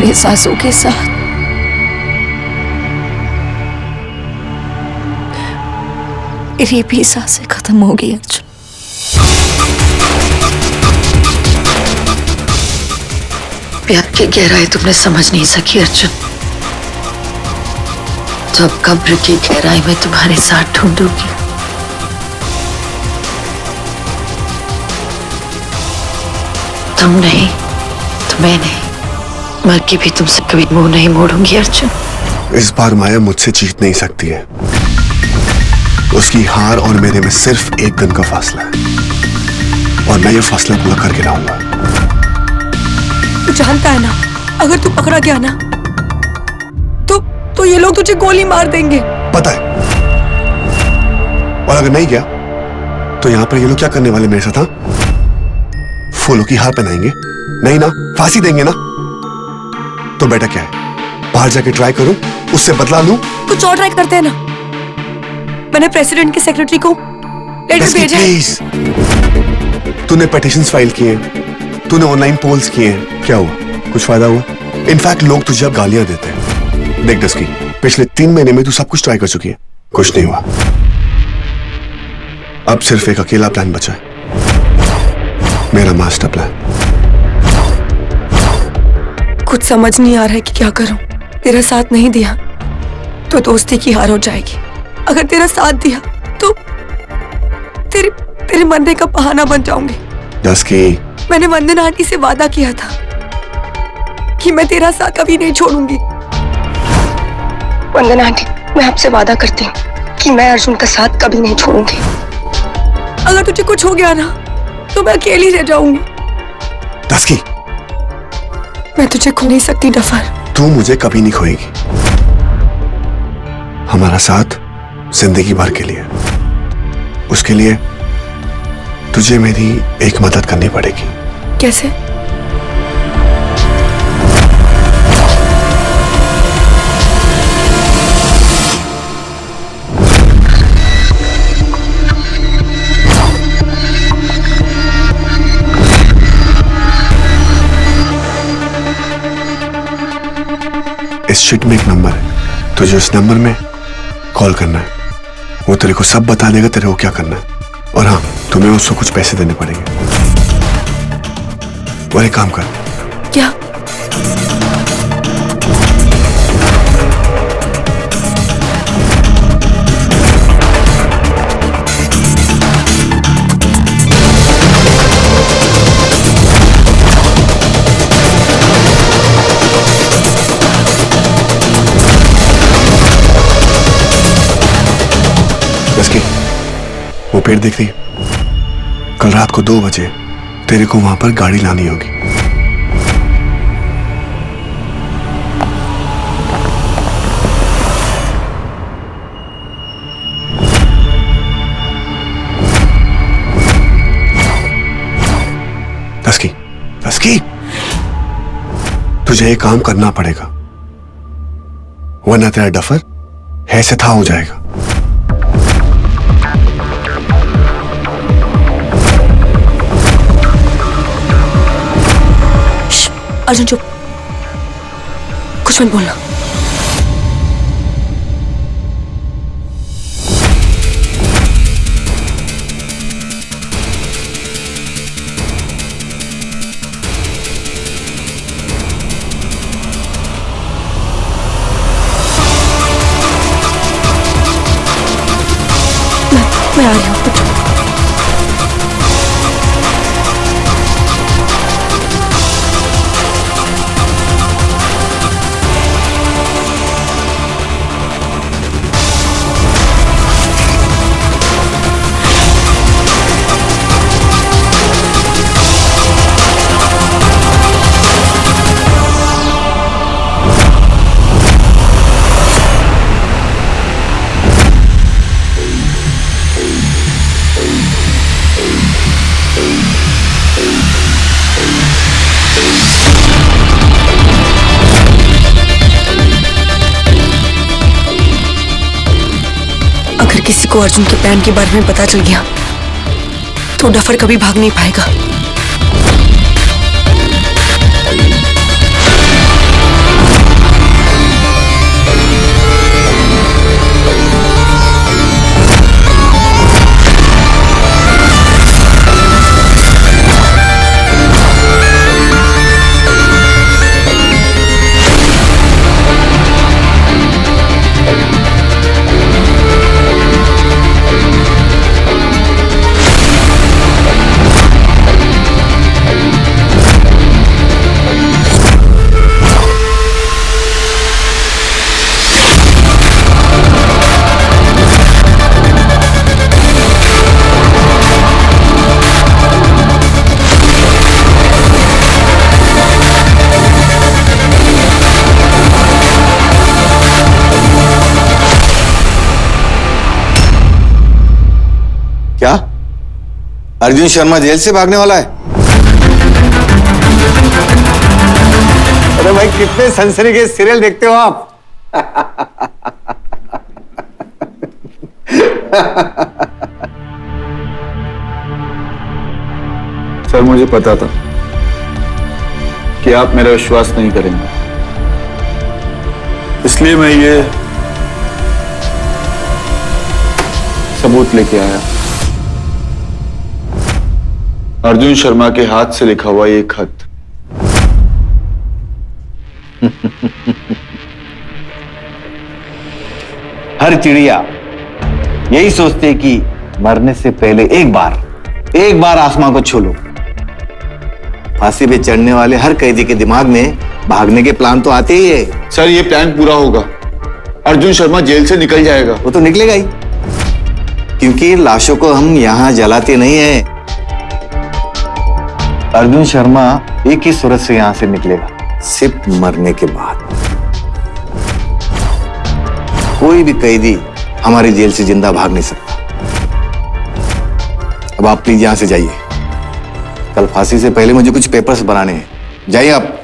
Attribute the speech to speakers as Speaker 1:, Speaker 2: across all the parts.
Speaker 1: अपनी सांसों के साथ मेरी भी सांसें खत्म हो गई अर्जुन। प्यार की गहराई तुमने समझ नहीं सकी अर्जुन। जब कब्र की गहराई में तुम्हारे साथ ढूंढूंगी, तुम नहीं तो मैं नहीं, मर के भी तुमसे कभी मुंह नहीं मोड़ूंगी अर्जुन।
Speaker 2: इस बार माया मुझसे जीत नहीं सकती है। उसकी हार और मेरे में सिर्फ एक दिन का फासला है और मैं ये फासला पूरा करके रहूंगा।
Speaker 3: तू जानता है ना, अगर तू पकड़ा गया ना तो ये लोग तुझे गोली मार देंगे।
Speaker 2: पता है, और अगर नहीं गया तो यहाँ पर ये लोग क्या करने वाले मेरे साथ? फूलों की हार पहनाएंगे? नहीं ना, फांसी देंगे ना। तो बेटा क्या है, बाहर जाके ट्राई करूं, उससे बदला लूं।
Speaker 3: कुछ और ट्राई करते हैं ना। मैंने प्रेसिडेंट के सेक्रेटरी को लेटर भेजा है।
Speaker 2: तूने पेटिशंस फाइल किए, तूने ऑनलाइन पोल्स किए, क्या हुआ? कुछ फायदा हुआ? इनफैक्ट लोग तुझे अब गालियां देते हैं। देख डस्की, पिछले 3 महीने में तू सब कुछ ट्राई कर चुकी है, कुछ नहीं हुआ। अब सिर्फ एक अकेला प्लान बचा है, मेरा मास्टर प्लान।
Speaker 3: कुछ समझ नहीं आ रहा है कि क्या करूं। तेरा साथ नहीं दिया तो दोस्ती की हार हो जाएगी, अगर तेरा साथ दिया तो तेरे मरने का बहाना बन जाऊंगी।
Speaker 2: डस्की,
Speaker 3: मैंने वंदना आंटी से वादा किया था कि मैं तेरा साथ कभी नहीं छोड़ूंगी। वंदना आंटी, मैं आपसे वादा करती हूँ कि मैं अर्जुन का साथ कभी नहीं छोड़ूंगी। अगर तुझे कुछ हो गया ना तो मैं अकेली रह जाऊंगी।
Speaker 2: डस्की,
Speaker 3: मैं तुझे खो नहीं सकती डफर।
Speaker 2: तू मुझे कभी नहीं खोएगी। हमारा साथ जिंदगी भर के लिए, उसके लिए तुझे मेरी एक मदद करनी पड़ेगी।
Speaker 3: कैसे?
Speaker 2: इस शीट में एक नंबर है, तुझे उस नंबर में कॉल करना है। वो तेरे को सब बता देगा तेरे को क्या करना है। और हाँ, तुम्हें उसको कुछ पैसे देने पड़ेंगे। और एक काम कर।
Speaker 3: क्या?
Speaker 2: वो पेड़ देख रही है? कल रात को 2 बजे तेरे को वहां पर गाड़ी लानी होगी। डस्की, डस्की, तुझे एक काम करना पड़ेगा, वरना तेरा डफर है से था हो जाएगा।
Speaker 3: अर्जुन चुप, कुछ मत बोलना। मैं आ रही हूँ। किसी को अर्जुन के प्लान के बारे में पता चल गया तो डफर कभी भाग नहीं पाएगा।
Speaker 4: अर्जुन शर्मा जेल से भागने वाला है। अरे भाई कितने सनसनीखेज सीरियल देखते हो आप।
Speaker 5: सर मुझे पता था कि आप मेरा विश्वास नहीं करेंगे, इसलिए मैं ये सबूत लेके आया। अर्जुन शर्मा के हाथ से लिखा हुआ ये खत।
Speaker 4: हर चिड़िया यही सोचती है कि मरने से पहले एक बार आसमां को छू लो। फांसी पे चढ़ने वाले हर कैदी के दिमाग में भागने के प्लान तो आते ही है।
Speaker 5: सर ये प्लान पूरा होगा, अर्जुन शर्मा जेल से निकल जाएगा।
Speaker 4: वो तो निकलेगा ही, क्योंकि लाशों को हम यहां जलाते नहीं है। अर्जुन शर्मा एक ही सूरत से यहां से निकलेगा, सिर्फ मरने के बाद। कोई भी कैदी हमारी जेल से जिंदा भाग नहीं सकता। अब आप प्लीज यहां से जाइए, कल फांसी से पहले मुझे कुछ पेपर्स बनाने हैं। जाइए आप।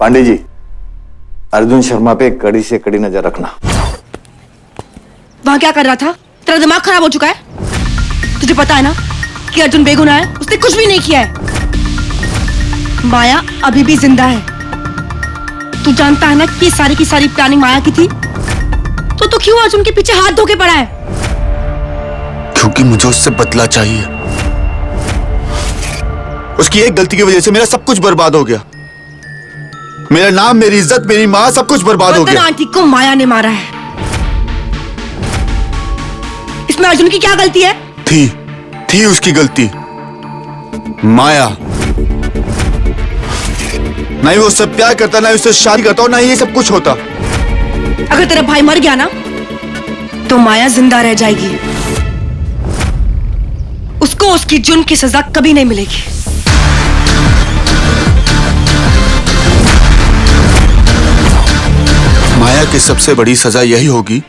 Speaker 4: पांडे जी, अर्जुन शर्मा पे कड़ी से कड़ी नजर रखना।
Speaker 3: वहां क्या कर रहा था? तेरा दिमाग खराब हो चुका है। तुझे पता है ना कि अर्जुन बेगुनाह है, उसने कुछ भी नहीं किया है। माया अभी भी जिंदा है। तू जानता है ना कि सारी की सारी प्लानिंग माया की थी। तो क्यों अर्जुन के पीछे हाथ धो के पड़ा है?
Speaker 2: क्योंकि मुझे उससे बदला चाहिए। उसकी एक गलती की वजह से मेरा सब कुछ बर्बाद हो गया। मेरा नाम, मेरी इज्जत, मेरी माँ, सब कुछ बर्बाद हो गया।
Speaker 3: आंटी को माया ने मारा है। इसमें अर्जुन की क्या गलती है?
Speaker 2: थी उसकी गलती। माया, नहीं वो उससे प्यार करता, ना उससे शादी करता, ना ये सब कुछ होता।
Speaker 3: अगर तेरा भाई मर गया ना तो माया जिंदा रह जाएगी। उसको उसकी जुर्म की सजा कभी नहीं मिलेगी।
Speaker 2: माया की सबसे बड़ी सजा यही होगी,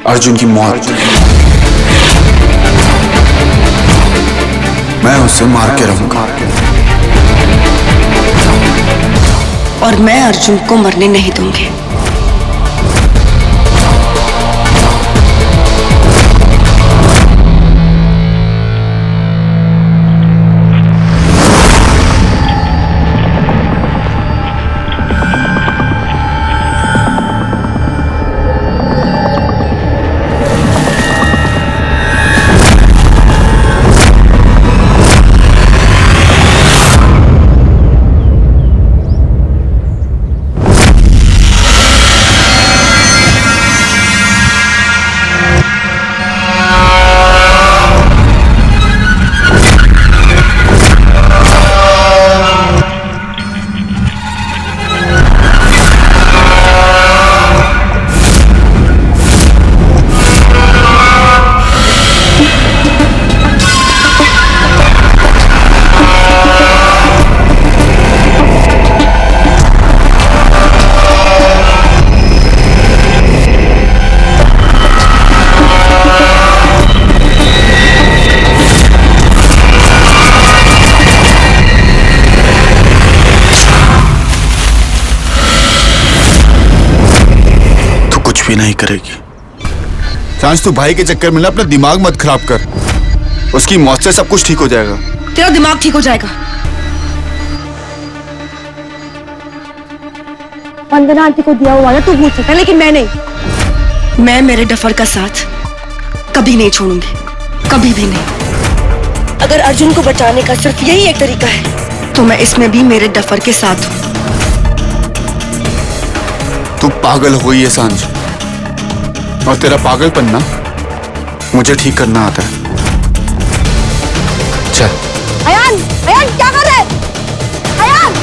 Speaker 2: अर्जुन की मौत। मैं उसे मार के रहूंगा
Speaker 3: और मैं अर्जुन को मरने नहीं दूंगी।
Speaker 5: भी नहीं करेगी। सांस, तू भाई के चक्कर में ना अपना दिमाग मत खराब कर। उसकी मौत से सब कुछ ठीक हो जाएगा।
Speaker 3: तेरा दिमाग ठीक हो जाएगा। वंदना आंटी को दिया हुआ ना तू भूल सकता है, लेकिन मैं नहीं। मैं मेरे डफर का साथ कभी नहीं छोड़ूंगी, कभी भी नहीं। अगर अर्जुन को बचाने का सिर्फ यही एक तरीका है तो मैं इसमें भी मेरे डफर के साथ हूं।
Speaker 5: तू पागल हो गई है सांझ, और तेरा पागलपन ना मुझे ठीक करना आता है। चल।
Speaker 3: अयान, अयान क्या कर रहे हैं? अयान!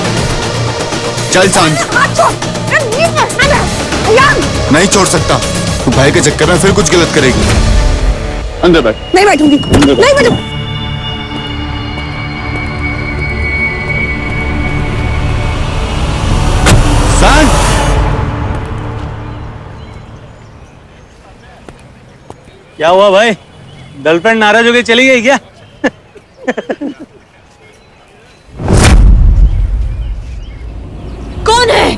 Speaker 5: चल सांझ।
Speaker 3: हाथ छोड़। अयान!
Speaker 5: नहीं छोड़ सकता। तू भाई के चक्कर में फिर कुछ गलत करेगी। अंदर बैठ।
Speaker 3: नहीं बैठूंगी, नहीं बैठूंगी।
Speaker 5: सांझ!
Speaker 6: क्या हुआ भाई, गर्लफ्रेंड नाराज हो गई चली गई क्या?
Speaker 3: कौन है?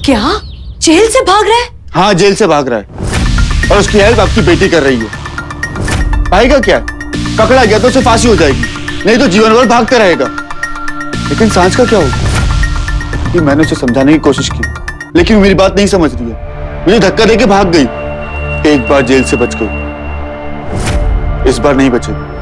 Speaker 3: क्या जेल से भाग रहा है?
Speaker 5: हाँ, जेल से भाग रहा है और उसकी हेल्प आपकी बेटी कर रही है। भाई का क्या है? पकड़ा गया तो उसे फांसी हो जाएगी, नहीं तो जीवन भर भागता रहेगा। लेकिन सांझ का क्या होगा? कि मैंने उसे समझाने की कोशिश की, लेकिन मेरी बात नहीं समझ रही है। मुझे धक्का देके भाग गई। एक बार जेल से बच गई, इस बार नहीं बचेगी।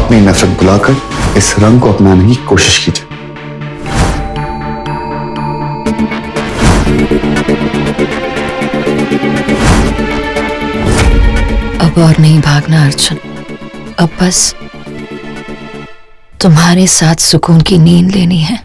Speaker 5: अपनी नफरत बुलाकर इस रंग को अपनाने की कोशिश कीजिए।
Speaker 1: अब और नहीं भागना अर्जुन, अब बस तुम्हारे साथ सुकून की नींद लेनी है।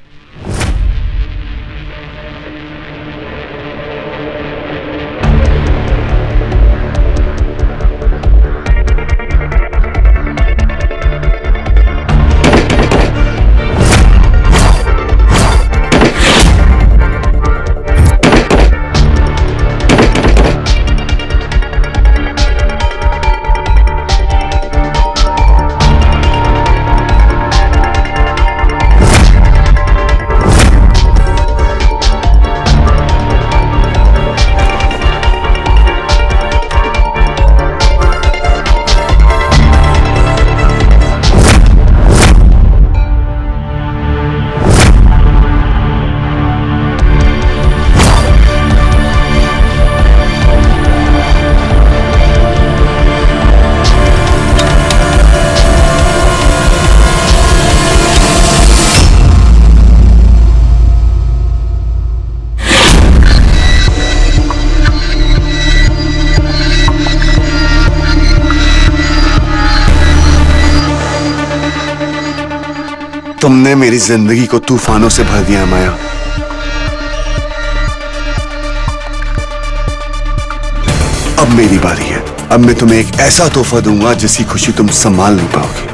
Speaker 2: तुमने मेरी जिंदगी को तूफानों से भर दिया माया। अब मेरी बारी है। अब मैं तुम्हें एक ऐसा तोहफा दूंगा जिसकी खुशी तुम संभाल नहीं पाओगी।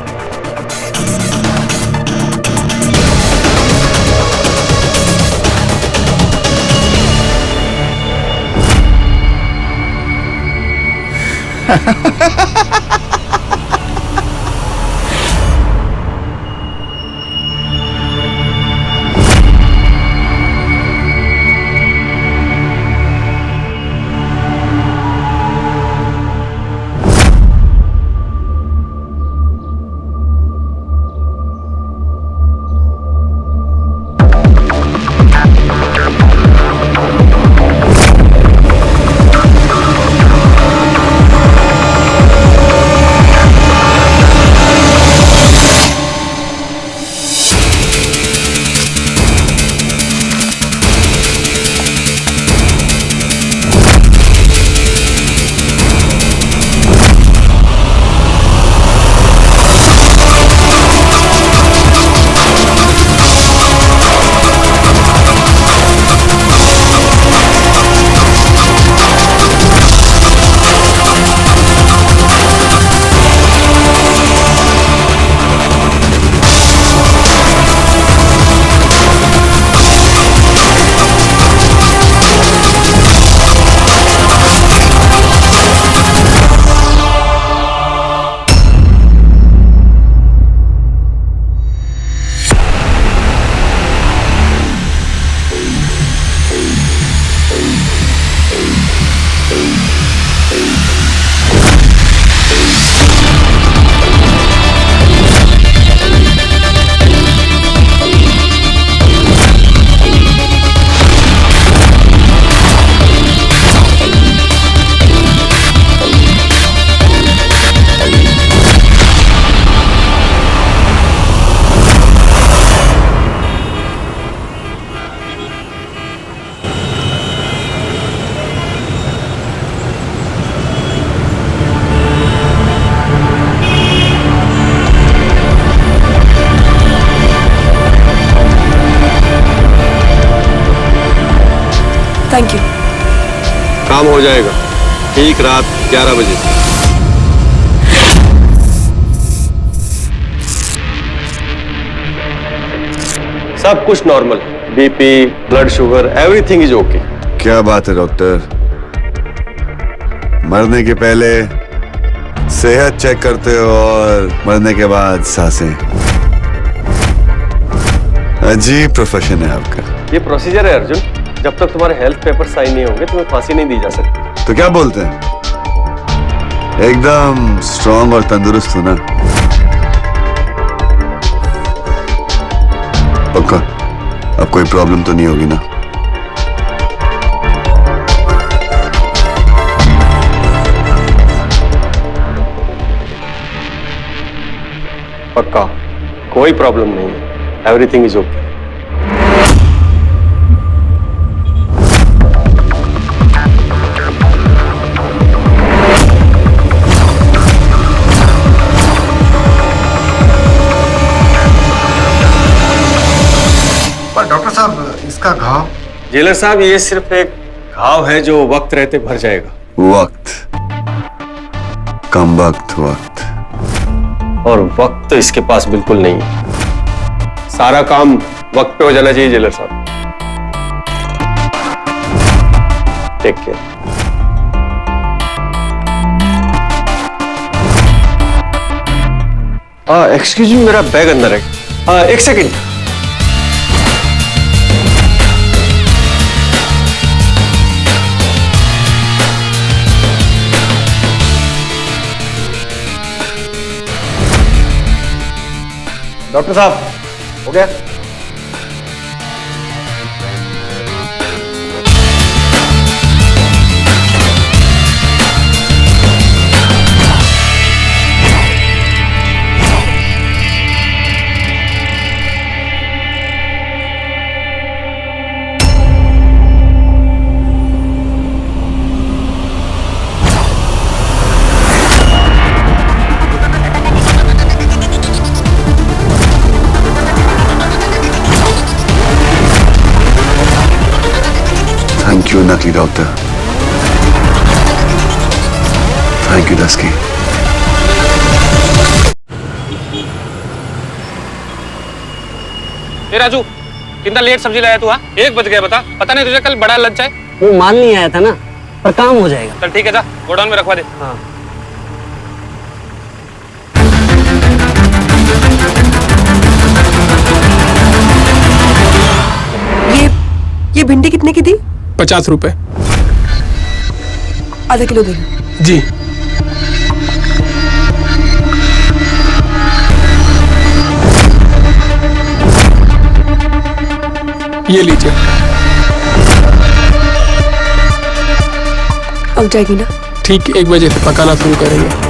Speaker 3: Thank you.
Speaker 7: काम हो जाएगा ठीक रात 11 बजे। सब कुछ normal, BP, blood sugar, everything is okay.
Speaker 2: क्या बात है डॉक्टर, मरने के पहले सेहत चेक करते हो और मरने के बाद सांसें। अजीब प्रोफेशन है आपका।
Speaker 7: ये प्रोसीजर है अर्जुन, जब तक तुम्हारे हेल्थ पेपर साइन नहीं होंगे तुम्हें फांसी नहीं दी जा सकती।
Speaker 2: तो क्या बोलते हैं, एकदम स्ट्रांग और तंदुरुस्त हो ना? पक्का? अब कोई प्रॉब्लम तो नहीं होगी ना?
Speaker 7: पक्का, कोई प्रॉब्लम नहीं है, एवरीथिंग इज ओके।
Speaker 2: पर डॉक्टर साहब, इसका घाव?
Speaker 7: जेलर साहब, ये सिर्फ एक घाव है जो वक्त रहते भर जाएगा।
Speaker 2: वक्त, कम वक्त वक्त।
Speaker 7: और वक्त तो इसके पास बिल्कुल नहीं है। सारा काम वक्त पे हो जाना चाहिए जेलर साहब। Take care. एक्सक्यूज मी, मेरा बैग अंदर है। एक सेकेंड। डॉक्टर साहब, हो गया?
Speaker 2: थैंक यू नकली डॉक्टर, थैंक यू डस्की।
Speaker 8: ए राजू, कितना लेट सब्जी लाया तू? 1 बज गया, बता। पता नहीं तुझे कल बड़ा लंच है?
Speaker 9: वो माल नहीं आया था ना, पर काम हो जाएगा।
Speaker 8: चल ठीक है, जा गोडाउन में रखवा दे।
Speaker 9: हाँ।
Speaker 3: ये भिंडी कितने की थी?
Speaker 10: 50 रुपए।
Speaker 3: आधा किलो दे दो।
Speaker 10: जी। ये लीजिए।
Speaker 3: पक जाएगी ना?
Speaker 10: ठीक 1 बजे से पकाना शुरू करेंगे।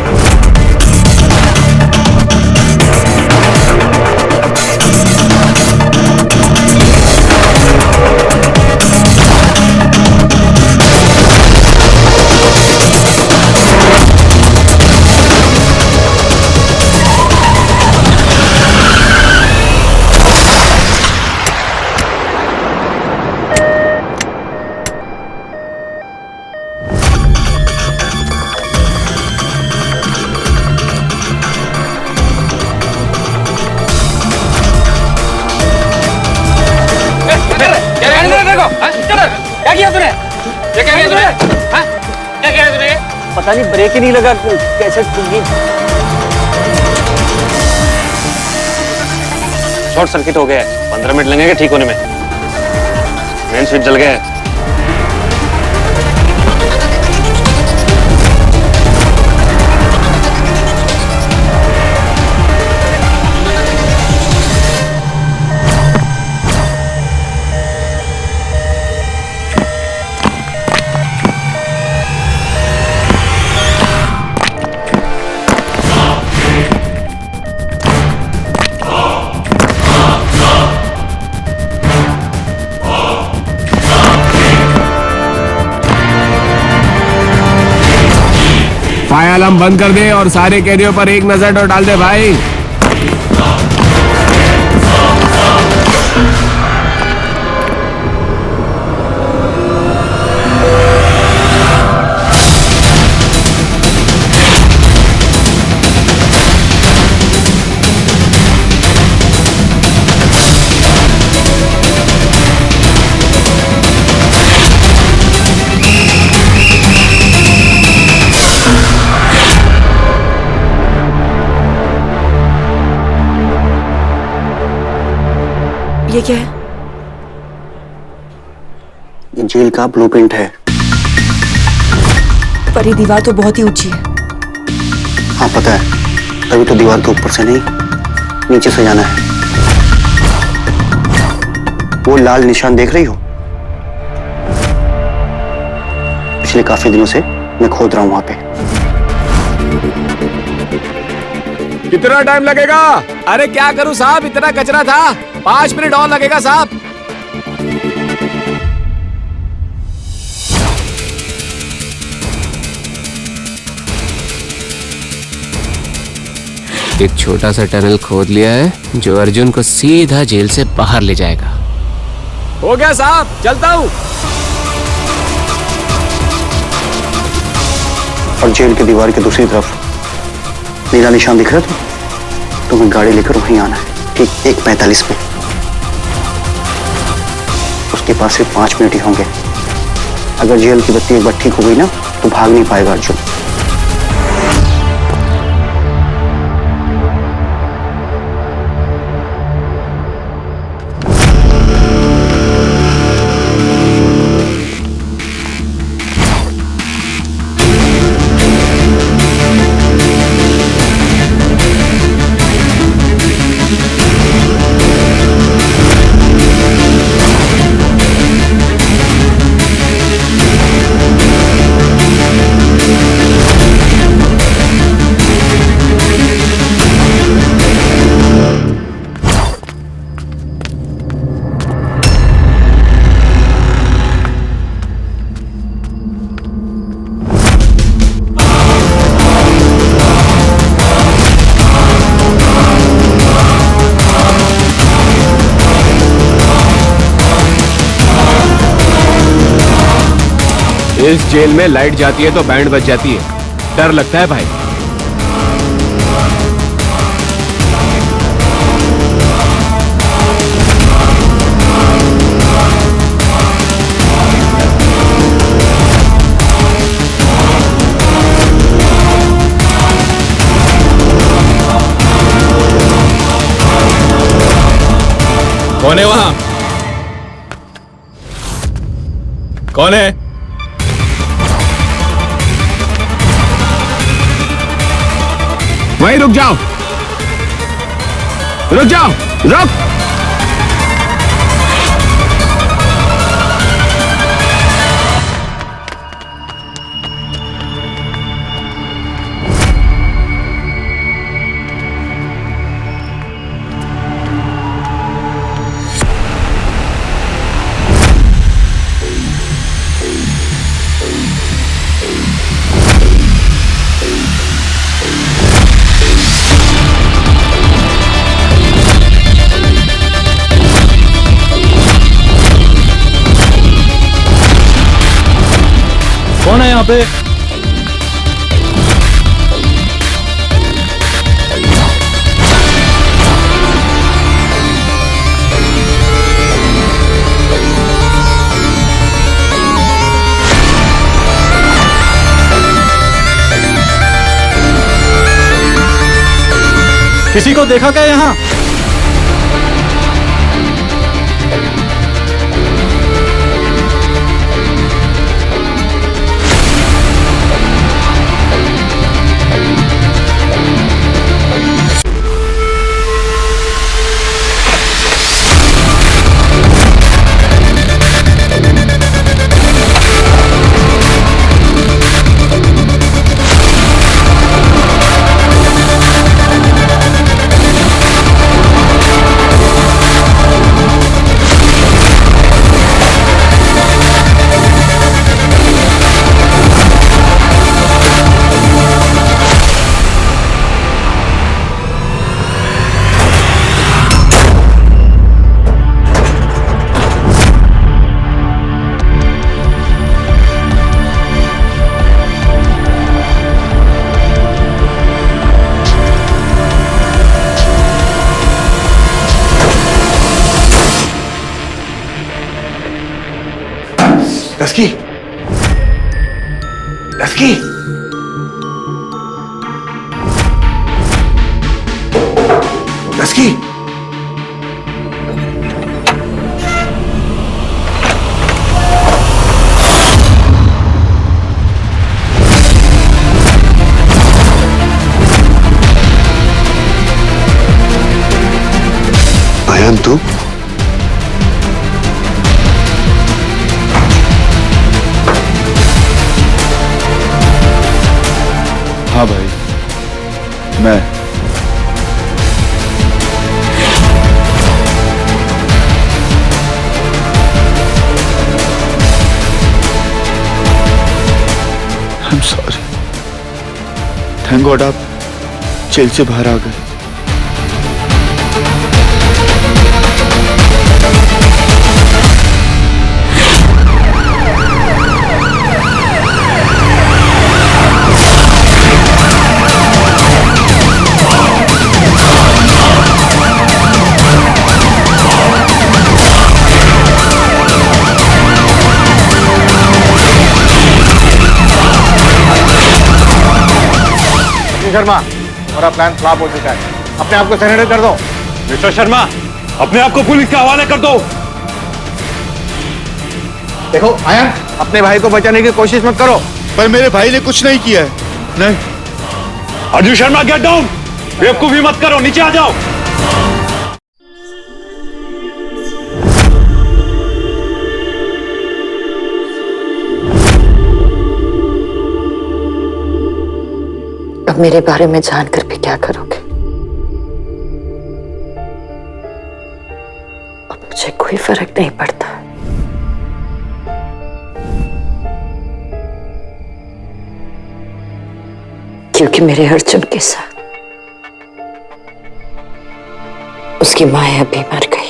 Speaker 8: क्या किया तूने? ये क्या किया तूने? हाँ? क्या किया तूने?
Speaker 9: पता नहीं, ब्रेक ही नहीं लगा, कैसे ठुकी।
Speaker 8: शॉर्ट सर्किट हो गया है, 15 मिनट लगेंगे ठीक होने में। मेन स्विच जल गया है।
Speaker 10: फायर अलार्म बंद कर दे और सारे कैदियों पर एक नजर तो डाल दे भाई।
Speaker 3: ये क्या है?
Speaker 9: ये जेल का ब्लूप्रिंट है।
Speaker 3: पर ये दीवार तो बहुत ही ऊंची है।
Speaker 9: हाँ पता है, तभी तो दीवार के ऊपर से नहीं, नीचे से जाना है। वो लाल निशान देख रही हो? पिछले काफी दिनों से मैं खोद रहा हूं वहां पे।
Speaker 10: कितना टाइम लगेगा? अरे क्या करूं साहब, इतना कचरा था। 5 मिनट और लगेगा साहब। एक छोटा सा टनल खोद लिया है जो अर्जुन को सीधा जेल से बाहर ले जाएगा। हो गया साहब, चलता हूँ।
Speaker 9: और जेल की दीवार की दूसरी तरफ नीला निशान दिख रहा था? तुम्हें गाड़ी लेकर वहीं आना है, ठीक 1:45 पे। उसके पास सिर्फ 5 मिनट ही होंगे। अगर जेल की बत्ती एक बार ठीक हो गई ना तो भाग नहीं पाएगा अर्जुन।
Speaker 10: इस जेल में लाइट जाती है तो बैंड बज जाती है। डर लगता है भाई। कौन है वहां? कौन है? वहीं रुक जाओ, रुक जाओ, रुक।
Speaker 6: कौन है यहाँ पे? किसी को देखा क्या यहाँ?
Speaker 2: Dusky! Dusky! Dusky! आयान तू?
Speaker 5: हाँ भाई, मैं I'm sorry. Thank God आप जेल से बाहर आ गए।
Speaker 4: शर्मा, हमारा प्लान फ्लॉप हो चुका है। अपने आप को सरेंडर कर दो।
Speaker 6: मिस्टर शर्मा, अपने आप को पुलिस के हवाले कर दो।
Speaker 4: देखो आयन, अपने भाई को बचाने की कोशिश मत करो।
Speaker 5: पर मेरे भाई ने कुछ नहीं किया है। नहीं।
Speaker 6: Arjun Sharma, get down. बेवकूफी मत करो, नीचे आ जाओ।
Speaker 1: अब मेरे बारे में जानकर भी क्या करोगे? अब मुझे कोई फर्क नहीं पड़ता। क्योंकि मेरे अर्जुन के साथ उसकी माया भी मर गई।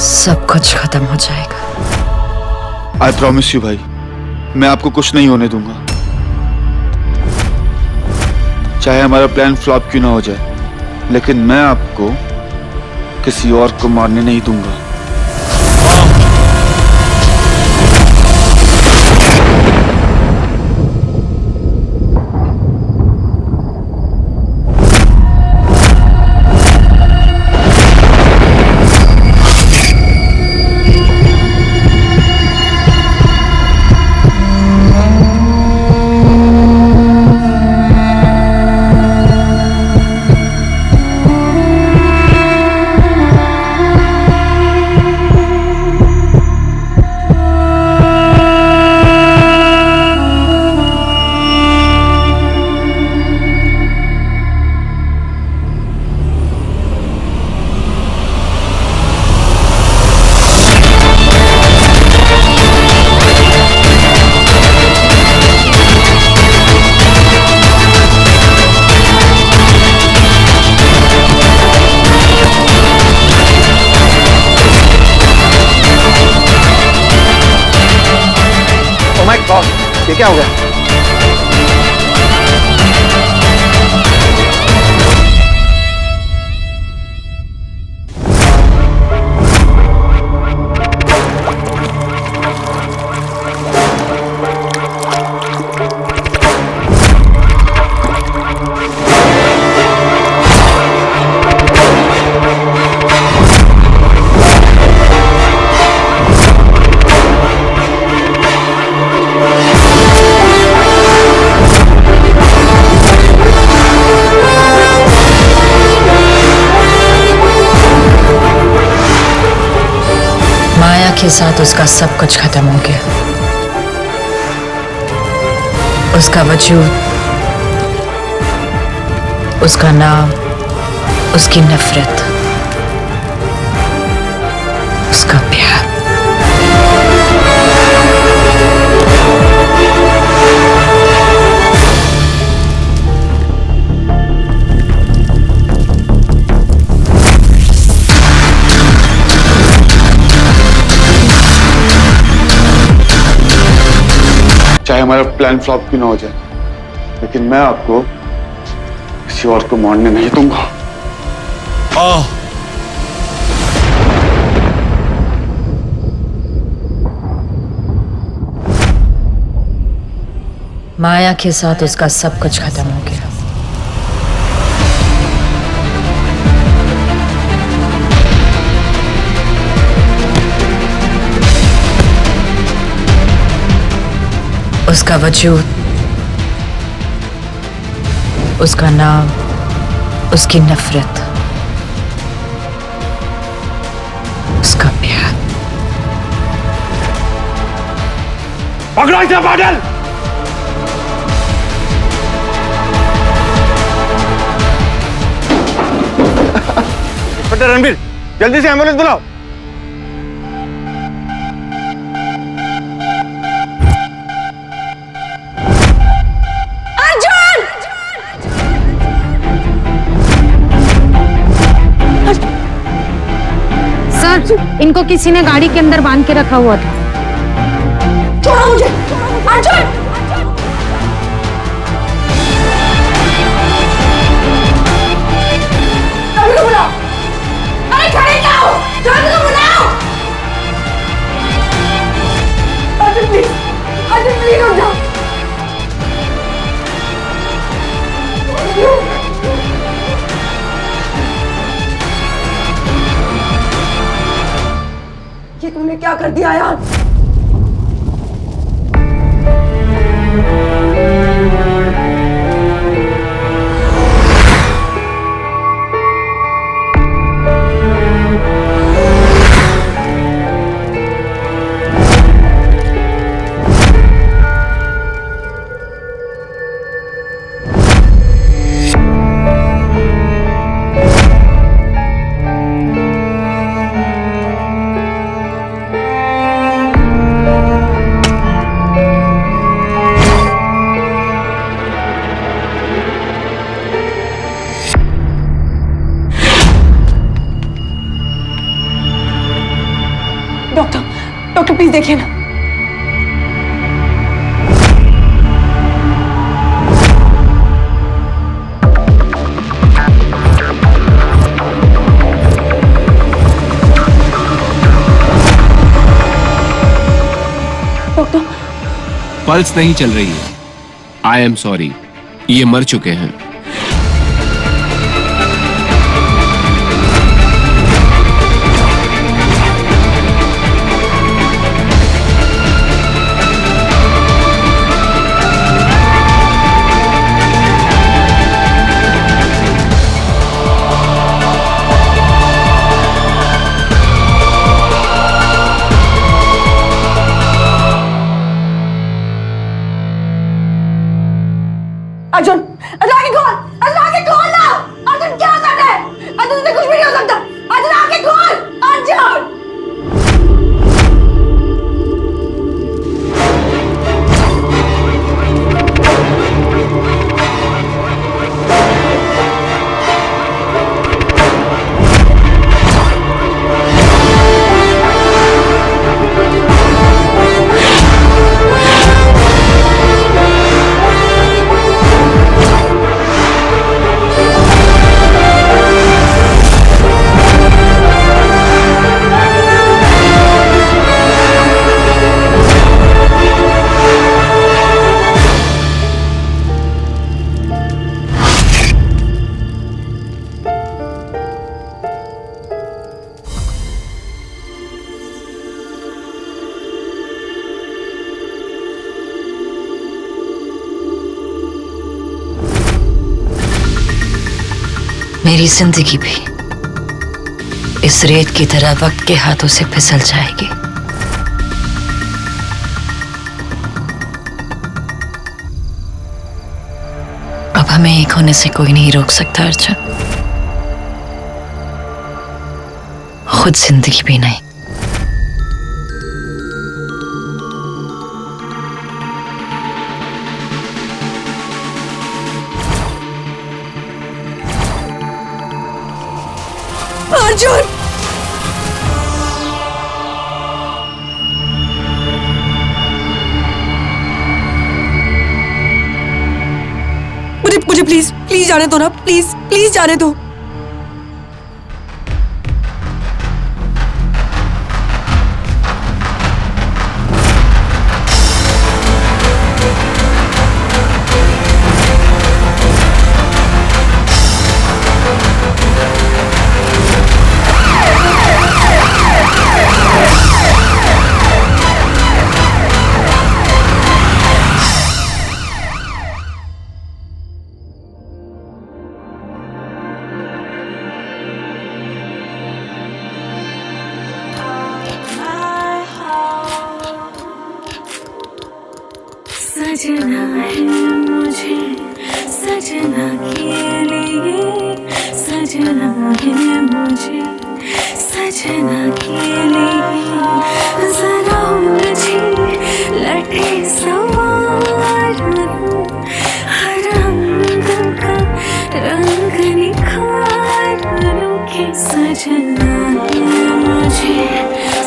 Speaker 1: सब कुछ खत्म हो जाएगा।
Speaker 5: I promise you भाई, मैं आपको कुछ नहीं होने दूंगा। चाहे हमारा प्लान फ्लॉप क्यों ना हो जाए, लेकिन मैं आपको किसी और को मारने नहीं दूंगा।
Speaker 4: ये क्या हो गया?
Speaker 1: के साथ उसका सब कुछ खत्म हो गया। उसका वजूद, उसका नाम, उसकी नफरत, उसका प्यार।
Speaker 5: चाहे हमारा प्लान फ्लॉप क्यों ना हो जाए, लेकिन मैं आपको किसी और को मारने नहीं दूंगा।
Speaker 1: माया के साथ उसका सब कुछ खत्म हो गया। उसका वजूद, उसका नाम, उसकी नफरत, उसका प्यार।
Speaker 8: पकड़ो इसे पागल।
Speaker 5: इंस्पेक्टर रणबीर, जल्दी से एम्बुलेंस बुलाओ।
Speaker 11: सर, इनको किसी ने गाड़ी के अंदर बांध के रखा हुआ था।
Speaker 3: छोड़ो मुझे, अर्जुन! रवि को बुलाओ। अरे खड़े क्या हो? रवि को बुलाओ। अर्जुन प्लीज रुक जाओ। ये तुमने क्या कर दिया यार? डॉक्टर प्लीज देखिए ना। डॉक्टर,
Speaker 10: पल्स नहीं चल रही है। आई एम सॉरी, ये मर चुके हैं।
Speaker 3: अर्जुन, अर्जुन आके खोल! अर्जुन आके खोल ना! अर्जुन क्या कर रहे हैं? अर्जुन से कुछ भी नहीं हो सकता! अर्जुन आके खोल! अर्जुन!
Speaker 1: मेरी जिंदगी भी इस रेत की तरह वक्त के हाथों से फिसल जाएगी। अब हमें एक होने से कोई नहीं रोक सकता अर्जुन, खुद जिंदगी भी नहीं।
Speaker 3: अर्जुन! मुझे प्लीज जाने दो ना, प्लीज जाने दो।
Speaker 12: सजना है मुझे सजना के लिए, सजना है मुझे सजना के लिए। जरा उलझी लटे सवार हर रंग का रंग निखार लूं कि सजना है मुझे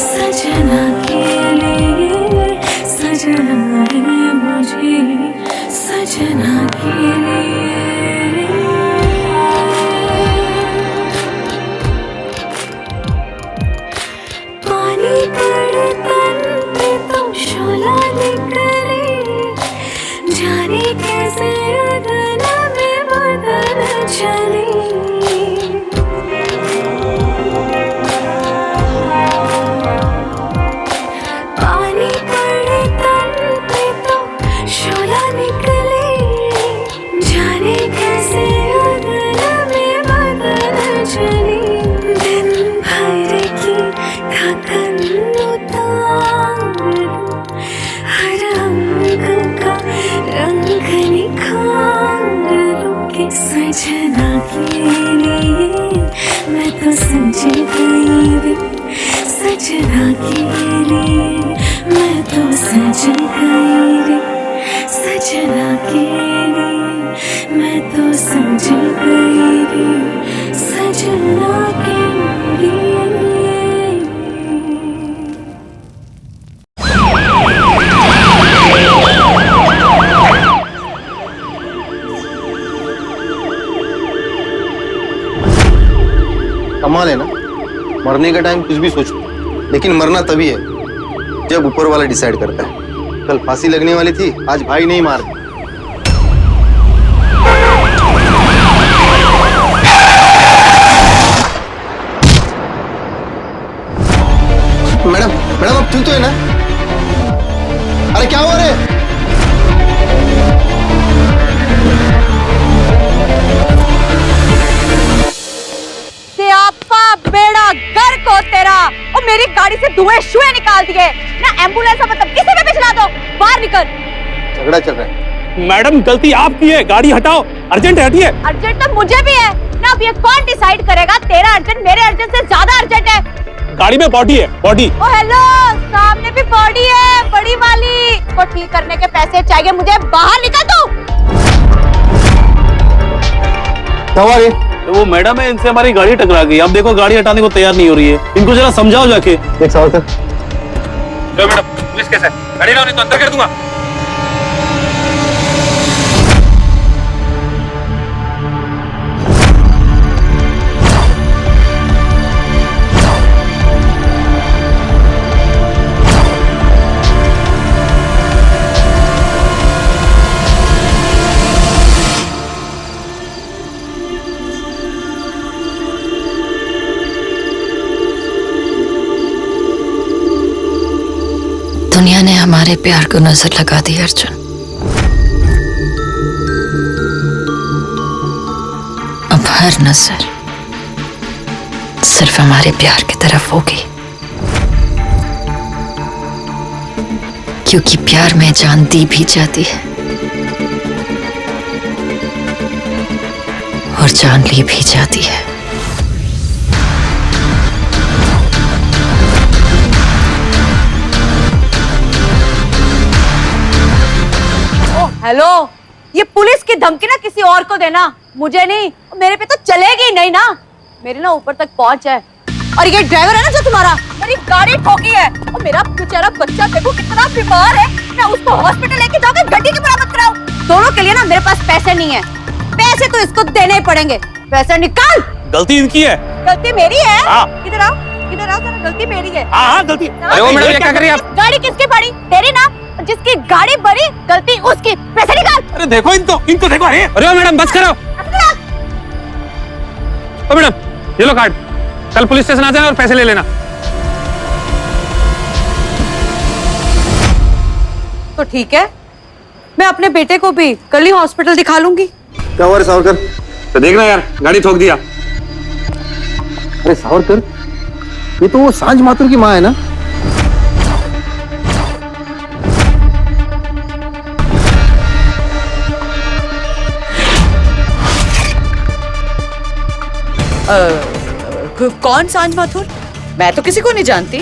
Speaker 12: सजना के लिए, सजना है मुझे सजना के लिए। पानी पड़े तन पे तो शोला निकले, जाने कैसे अदन में बदन चले। पानी पड़े तन पे तो शोला निकले, जाने कैसे अदन में बदन चले। दिन भर की थकन उतार हर रंग का रंग निखार लूं कि सजना के लिए। मैं तो सज गई रे सजना के लिए, मैं तो सज गई रे सजना के लिए, मैं तो सज गई रे सजना के लिए।
Speaker 5: कमाल है ना, मरने का टाइम कुछ भी सोचो, लेकिन मरना तभी है जब ऊपर वाला डिसाइड करता है। कल फांसी लगने वाली थी, आज भाई नहीं मार। मैडम मैडम अब ठीक तो है ना? अरे क्या हुआ रे?
Speaker 3: बेड़ा घर को तेरा, और मेरी गाड़ी से धुएं शुएं निकाल दिए ना। एम्बुलेंस मतलब किसी पे भी चला दो, बाहर निकल।
Speaker 5: झगड़ा चल रहा है।
Speaker 6: मैडम गलती आपकी है, गाड़ी हटाओ, अर्जेंट है, हटिए।
Speaker 3: अर्जेंट तो मुझे भी है ना। अब ये कौन डिसाइड करेगा? तेरा अर्जेंट मेरे अर्जेंट से ज्यादा अर्जेंट है।
Speaker 6: गाड़ी में बॉडी है, बॉडी।
Speaker 3: ओ हेलो, सामने भी बॉडी है, बड़ी वाली को ठीक करने के पैसे चाहिए मुझे, बाहर निकल तू।
Speaker 6: वो मैडम है, इनसे हमारी गाड़ी टकरा गई। अब देखो गाड़ी हटाने को तैयार नहीं हो रही है, इनको जरा समझाओ जाके।
Speaker 5: एक सवाल कर।
Speaker 8: लो मैडम, पुलिस केस है, गाड़ी लाओ नहीं तो अंदर कर दूंगा।
Speaker 1: दुनिया ने हमारे प्यार को नजर लगा दी अर्जुन। अब हर नजर सिर्फ हमारे प्यार की तरफ होगी, क्योंकि प्यार में जान दी भी जाती है और जान ली भी जाती है।
Speaker 3: हेलो, ये पुलिस की धमकी ना किसी और को देना, मुझे नहीं। मेरे पे तो चलेगी नहीं ना, मेरे ना ऊपर तक पहुंच है। और ये ड्राइवर है ना जो तुम्हारा, मेरी गाड़ी ठोकी है, और मेरा बेचारा बच्चा देखो कितना बीमार है। मैं उसको हॉस्पिटल लेके जाऊंगा, गड्डी की मरम्मत कराऊं। दोनों के लिए ना मेरे पास पैसे नहीं है, पैसे तो इसको देने ही पड़ेंगे। पैसे निकाल।
Speaker 6: गलती इनकी है।
Speaker 3: गलती मेरी है? इधर आओ, इधर आओ जरा, गलती मेरी है।
Speaker 6: हाँ गलती।
Speaker 8: अरे वो मैडम ये क्या कर रही है आप?
Speaker 3: गाड़ी किसकी पड़ी? तेरी ना। जिसकी गाड़ी बड़ी गलती उसकी, पैसे निकाल।
Speaker 6: अरे देखो इनको देखो। अरे मैडम बस करो। ओ मैडम ये लो कार्ड, कल पुलिस स्टेशन आ जाना और पैसे ले लेना।
Speaker 3: तो ठीक है, मैं अपने बेटे को भी कल ही हॉस्पिटल दिखा लूंगी।
Speaker 5: क्या हुआ रे सावरकर?
Speaker 6: तो देखना यार, गाड़ी ठोक दिया।
Speaker 5: अरे सावरकर, ये तो वो सांझ माथुर की माँ है ना?
Speaker 13: कौन सांझ माथुर? मैं तो किसी को नहीं जानती।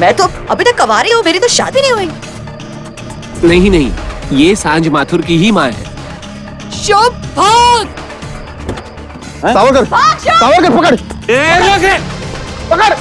Speaker 13: मैं तो अभी तक कुंवारी हूँ, मेरी तो शादी नहीं हुई।
Speaker 10: नहीं नहीं, ये सांझ माथुर की ही माँ है।
Speaker 13: शुभ भाग।
Speaker 5: सावरकर, सावरकर पकड़, पकड़।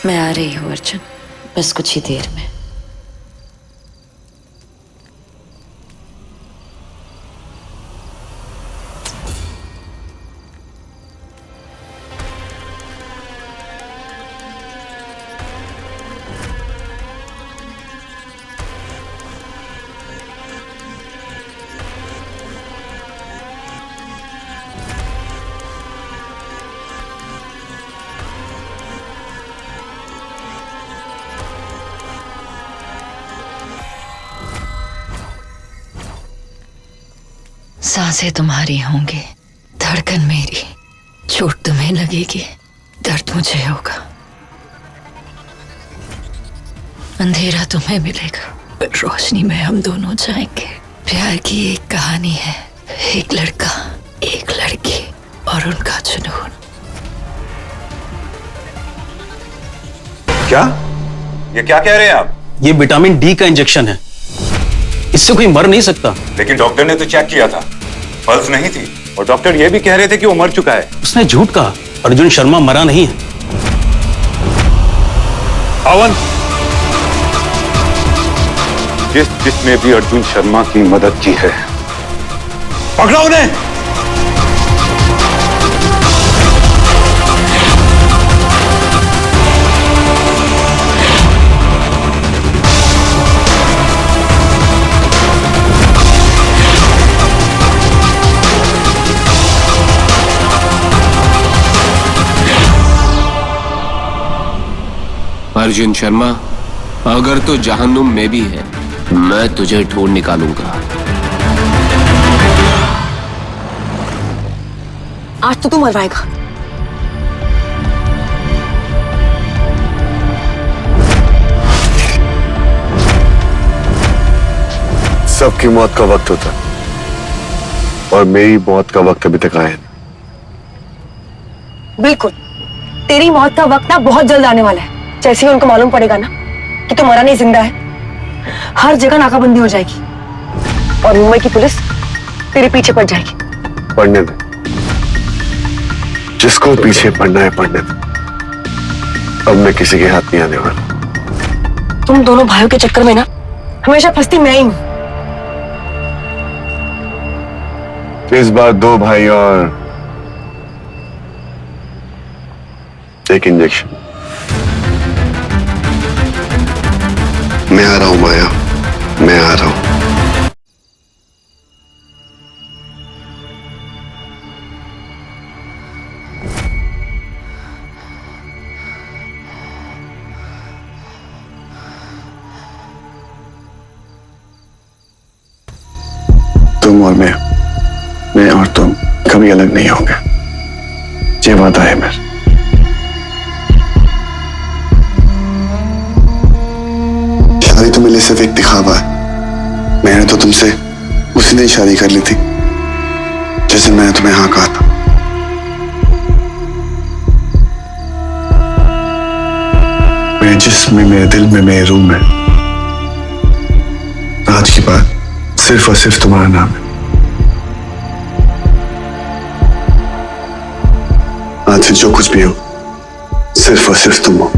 Speaker 1: मैं आ रही हूँ अर्जुन, बस कुछ ही देर में। सांसें तुम्हारी होंगी, धड़कन मेरी, चोट तुम्हें लगेगी, दर्द मुझे होगा। अंधेरा तुम्हें मिलेगा, पर रोशनी में हम दोनों जाएंगे। प्यार की एक कहानी है, एक लड़का, एक लड़की और उनका जुनून।
Speaker 14: क्या? ये क्या कह रहे हैं आप?
Speaker 6: ये विटामिन डी का इंजेक्शन है, इससे कोई मर नहीं सकता।
Speaker 14: लेकिन डॉक्टर ने तो चेक किया था, पल्स नहीं थी, और डॉक्टर ये भी कह रहे थे कि वो मर चुका है।
Speaker 6: उसने झूठ कहा, अर्जुन शर्मा मरा नहीं है।
Speaker 14: पवन, जिसने भी अर्जुन शर्मा की मदद की है, पकड़ो उन्हें।
Speaker 10: अर्जुन शर्मा, अगर तो जहन्नुम में भी है, मैं तुझे ढूंढ निकालूंगा।
Speaker 3: आज तो तू मरवाएगा।
Speaker 2: सबकी मौत का वक्त होता है, और मेरी मौत का वक्त अभी तक आया नहीं।
Speaker 3: बिल्कुल, तेरी मौत का वक्त ना बहुत जल्द आने वाला है। जैसे ही उनको मालूम पड़ेगा ना कि तो मरा नहीं जिंदा है, हर जगह नाकाबंदी हो जाएगी और मुंबई की पुलिस तेरे पीछे पड़ जाएगी।
Speaker 2: पढ़ने दे, जिसको पीछे पढ़ना है पढ़ने दे। अब मैं किसी के हाथ नहीं आने वाला।
Speaker 3: तुम दोनों भाइयों के चक्कर में ना हमेशा फंसती मैं ही हूं।
Speaker 2: इस बार 2 भाई और एक इंजेक्शन। मैं आ रहा हूं माया, मैं आ रहा हूं। तुम और मैं और तुम कभी अलग नहीं होंगे, ये वादा है मेरा। शादी तो मेरे लिए सिर्फ एक दिखावा है। मैंने तो तुमसे उसी दिन शादी कर ली थी जिस दिन मैंने तुम्हें हाँ कहा था। मेरे जिस्म में, मेरे दिल में, मेरे रूह में आज के बाद सिर्फ और सिर्फ तुम्हारा नाम है। आज से जो कुछ भी हो सिर्फ और सिर्फ तुम हो।